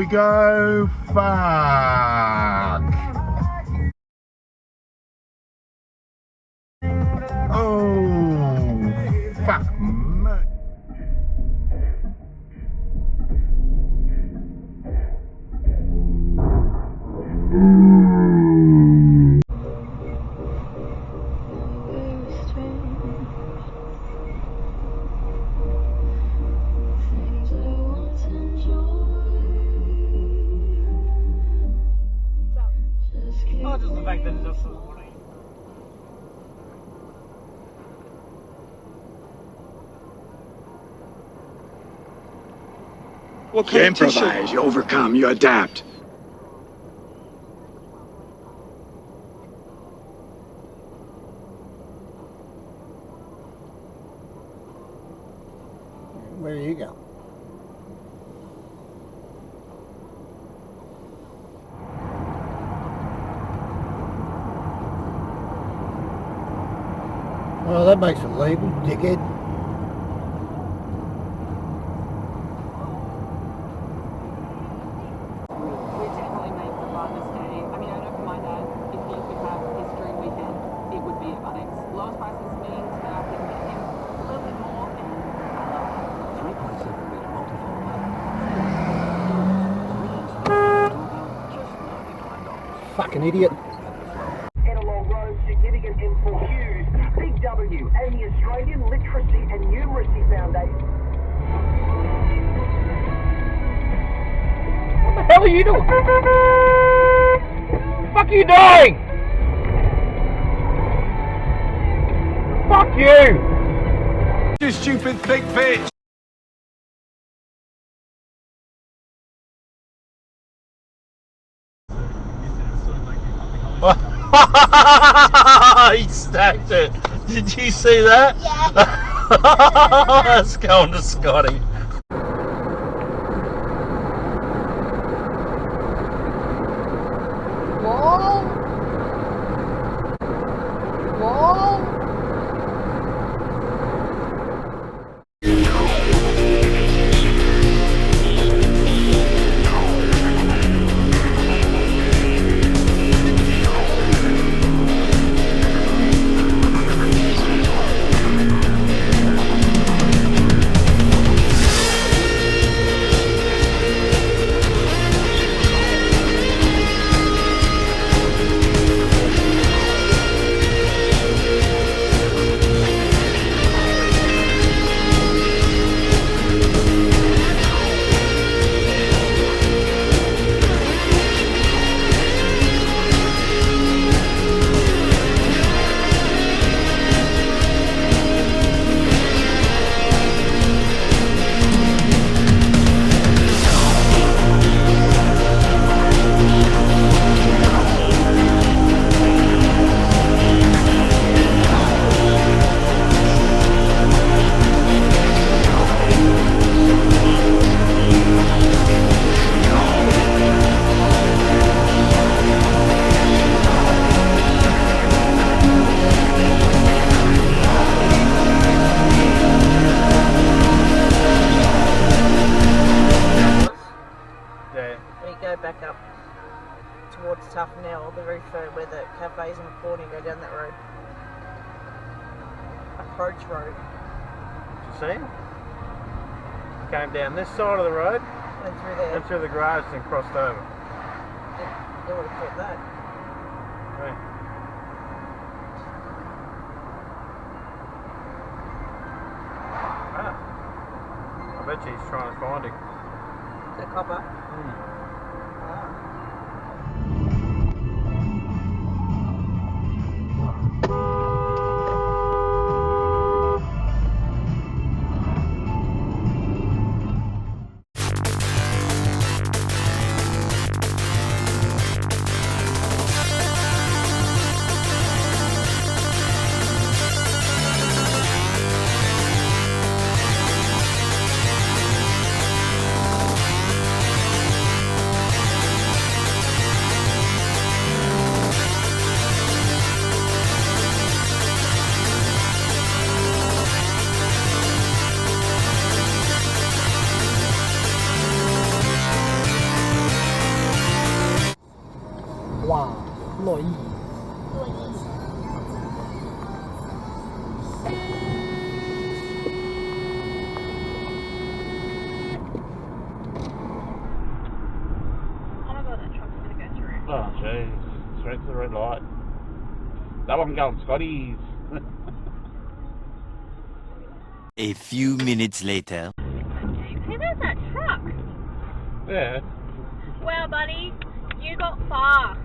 we go. Fuck. Oh, fuck. Not just the fact that it's just You improvise, you overcome, you adapt. Where do you go? Well, that makes it legal, dickhead. We definitely made the Father's Day. I mean, I know for my dad, if he could have his dream weekend, it would be at Bunnings. Lowest prices means that I can get him a little bit more, and I love it. 3.7 metre multifold. Just $99. Fucking idiot. Along roads, significant M4Qs, Big W, and the Australian Literacy and Numeracy Foundation. What the hell are you doing? What the fuck are you doing? Fuck you! You stupid thick bitch! He stacked it. Did you see that? Yeah. That's going to Scotty. Whoa! Whoa! Back up towards Tough Nell, the roof where the cafes and the corner go down that road. Approach road. Did you see? Came down this side of the road, Went through there. went through the garage and crossed over. They would have caught that. Right. Ah. I bet you he's trying to find him. The copper. Hmm. the red light. That one going Scotties. A few minutes later. Hey, there's that truck. Yeah. Wow, buddy, you got far.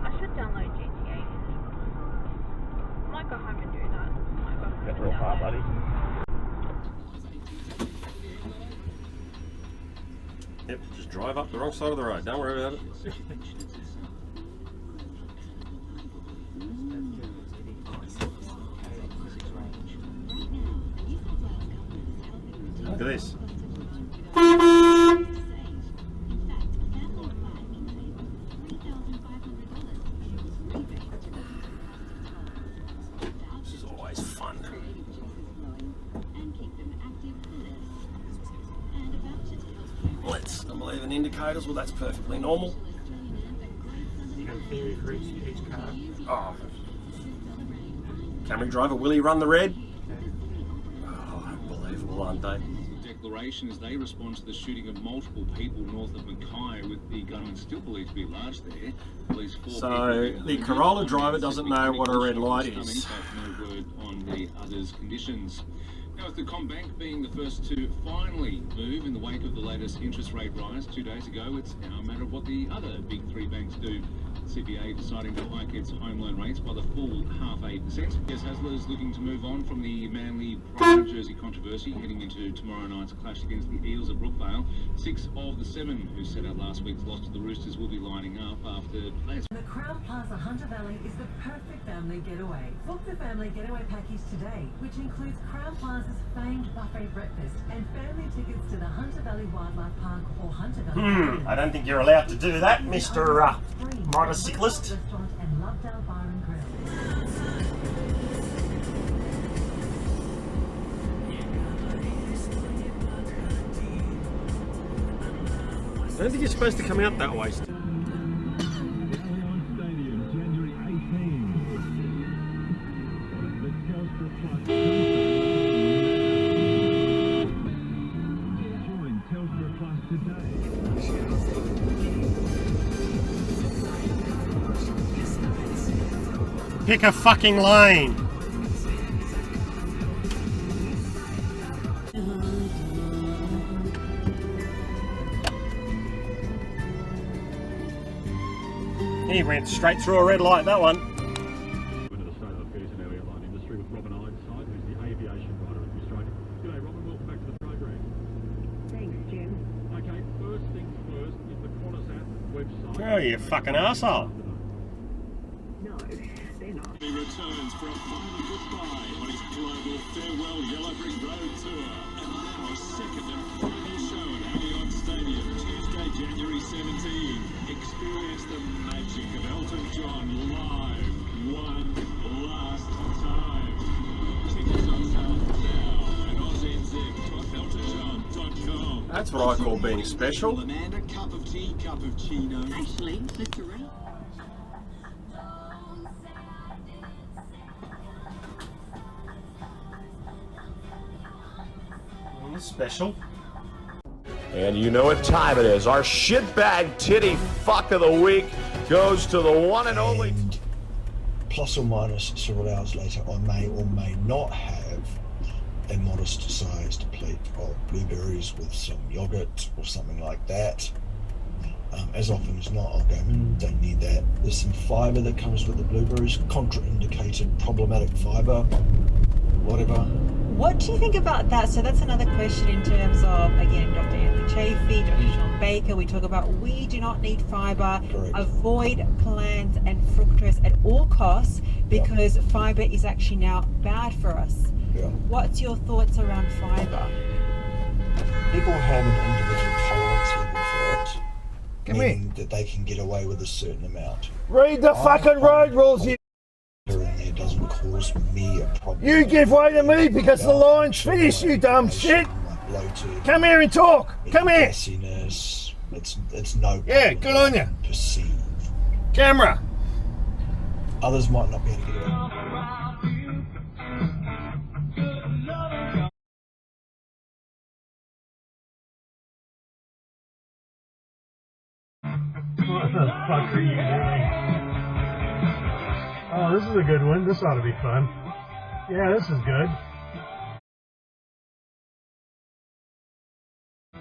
I should download GTA. I might go home and do that. That's real far, buddy. Yep, just drive up the wrong side of the road. Don't worry about it. Look at this. This is always fun. Let's believe in indicators. Well, that's perfectly normal. You have a theory for each car? Oh. Camry driver, will he run the red? Oh, unbelievable, aren't they? Declaration as they respond to the shooting of multiple people north of Mackay, with the gunman still believed to be large there. Police So the Corolla driver doesn't know what a red light is. No word on the others' conditions. Now, with the Combank being the first to finally move in the wake of the latest interest rate rise 2 days ago, it's now a matter of what the other big three banks do. CBA deciding to hike its home loan rates by the full 0.5%. Yes, Hasler is looking to move on from the Manly Pride Jersey controversy, heading into tomorrow night's clash against the Eels of Brookvale. 6 of the 7 who set out last week's loss to the Roosters will be lining up after players. The Crown Plaza Hunter Valley is the perfect family getaway. Book the family getaway package today, which includes Crown Plaza's famed buffet breakfast and family tickets to the Hunter Valley Wildlife Park or Hunter Valley. I don't think you're allowed to do that, Mr. Motorcyclist. Restaurant and Lovedale Bar and Grill. I don't think you're supposed to come out that way. Pick a fucking lane. He went straight through a red light, that one. Into the state of affairs in our airline industry with Robin Ironside, who's the aviation writer at the Australian. G'day Robin, welcome back to the program. Thanks, Jim. Okay, first things first, is the Qantas website... Oh, you fucking arsehole. No, they're not. He returns for a final goodbye on his global farewell Yellow Brick Road tour. And now a second and final show at Allianz Stadium, Tuesday, January 17. Experience the magic of Elton John live, one last time. Tickets on sale now at AussieNZ.eltonjohn.com. That's what I call being special. Amanda, cup of tea, cup of chino. Actually, Mr. Ray. Special. And you know what time it is. Our shitbag titty fuck of the week goes to the one and only. And plus or minus several hours later, I may or may not have a modest sized plate of blueberries with some yogurt or something like that. As often as not, I'll go, don't need that. There's some fibre that comes with the blueberries, contraindicated, problematic fibre, whatever. What do you think about that? So that's another question in terms of, again, Dr. Anthony Chafee, Dr. Sean Baker, we talk about we do not need fibre, avoid plants and fructose at all costs because fibre is actually now bad for us. Yeah. What's your thoughts around fibre? People have an individual tolerance level for it, meaning that they can get away with a certain amount. Read the fucking road rules, you... In there doesn't cause me a problem. You give way to me because the line's finished, you dumb shit. Come here and talk. Come here. Gassiness, it's no problem. Yeah, good on you. Perceive. Camera. Others might not be able to get away. What the fuck are you doing? Oh, this is a good one. This ought to be fun. Yeah, this is good.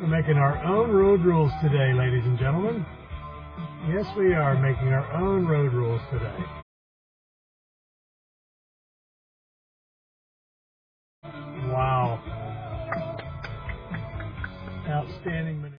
We're making our own road rules today, ladies and gentlemen. Yes, we are making our own road rules today. Wow. Outstanding maneuver.